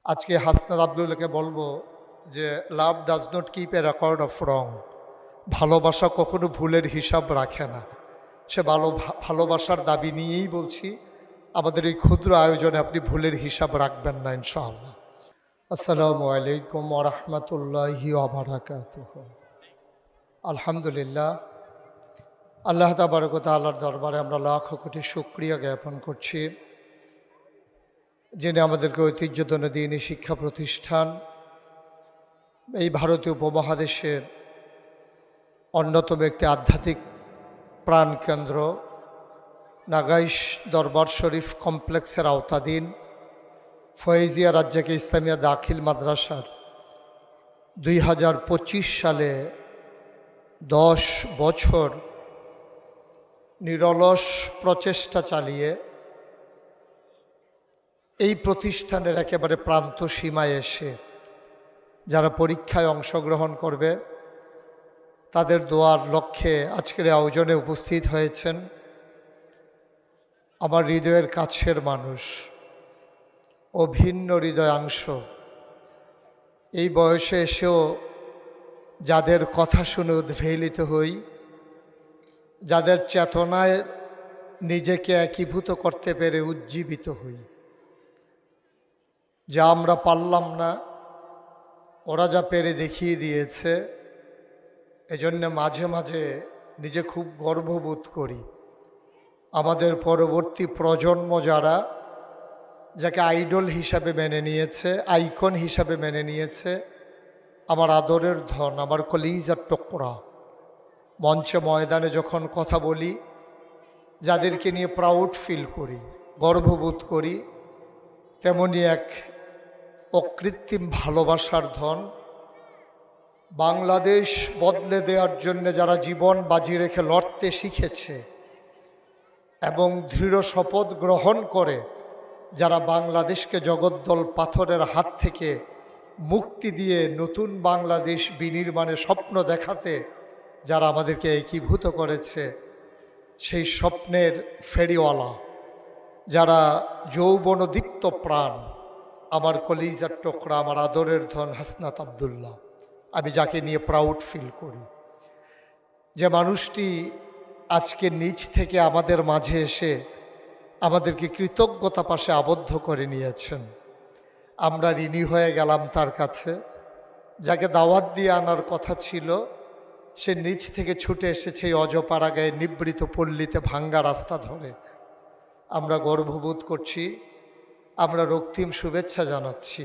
আজকে হাসনাত আবদুল্লাহকে বলবো যে লাভ does not keep A record of রং। ভালোবাসা কখনো ভুলের হিসাব রাখে না। সে ভালোবাসার দাবি নিয়েই বলছি, আমাদের এই ক্ষুদ্র আয়োজনে আপনি ভুলের হিসাব রাখবেন না ইনশাআল্লাহ। আসসালামু আলাইকুম ওয়া রাহমাতুল্লাহি ওয়া বারাকাতুহু। আলহামদুলিল্লাহ, আল্লাহ তাবারক ওয়া তাআলার দরবারে আমরা লাখ কোটি শুকরিয়া জ্ঞাপন করছি, যিনি আমাদেরকে ঐতিহ্যধন্য দ্বীনি শিক্ষা প্রতিষ্ঠান, এই ভারতীয় উপমহাদেশের অন্যতম একটি আধ্যাত্মিক প্রাণকেন্দ্র নাগাইশ দরবার শরীফ কমপ্লেক্সের আওতাধীন ফয়েজিয়া রাজ্জাকে ইসলামিয়া দাখিল মাদ্রাসার 2025 সালে 10 বছর নিরলস প্রচেষ্টা চালিয়ে এই প্রতিষ্ঠানের একেবারে প্রান্ত সীমায় এসে যারা পরীক্ষায় অংশগ্রহণ করবে তাদের দোয়ার লক্ষ্যে আজকের আয়োজনে উপস্থিত হয়েছেন আমার হৃদয়ের কাছের মানুষ, অভিন্ন হৃদয়াংশ। এই বয়সে এসেও যাদের কথা শুনে উদ্বেলিত হই, যাদের চেতনায় নিজেকে একীভূত করতে পেরে উজ্জীবিত হই। যা আমরা পারলাম না, ওরা যা পেরে দেখিয়ে দিয়েছে, এজন্য মাঝে মাঝে নিজে খুব গর্ববোধ করি। আমাদের পরবর্তী প্রজন্ম যারা যাকে আইডল হিসাবে মেনে নিয়েছে, আইকন হিসাবে মেনে নিয়েছে, আমার আদরের ধন, আমার কলিজার টুকরা, মঞ্চে ময়দানে যখন কথা বলি যাদেরকে নিয়ে প্রাউড ফিল করি, গর্ববোধ করি, তেমনি এক অকৃত্রিম ভালোবাসার ধন বাংলাদেশ বদলে দেওয়ার জন্য যারা জীবন বাজি রেখে লড়তে শিখেছে এবং দৃঢ় শপথ গ্রহণ করে যারা বাংলাদেশকে জগদ্দল পাথরের হাত থেকে মুক্তি দিয়ে নতুন বাংলাদেশ বিনির্মাণে স্বপ্ন দেখাতে যারা আমাদেরকে একীভূত করেছে, সেই স্বপ্নের ফেরিওয়ালা যারা যৌবনদীপ্ত প্রাণ, আমার কলিজার টুকরা, আমার আদরের ধন হাসনাত আবদুল্লাহ, আমি যাকে নিয়ে প্রাউড ফিল করি। যে মানুষটি আজকে নিজ থেকে আমাদের মাঝে এসে আমাদেরকে কৃতজ্ঞতা পাশে আবদ্ধ করে নিয়েছেন। আমরা ঋণী হয়ে গেলাম তার কাছে। যাকে দাওয়াত দিয়ে আনার কথা ছিল, সে নিজ থেকে ছুটে এসেছে এই অজপাড়া গায়ে নিবৃত পল্লীতে ভাঙ্গা রাস্তা ধরে। আমরা গর্ববোধ করছি, আমরা রক্তিম শুভেচ্ছা জানাচ্ছি।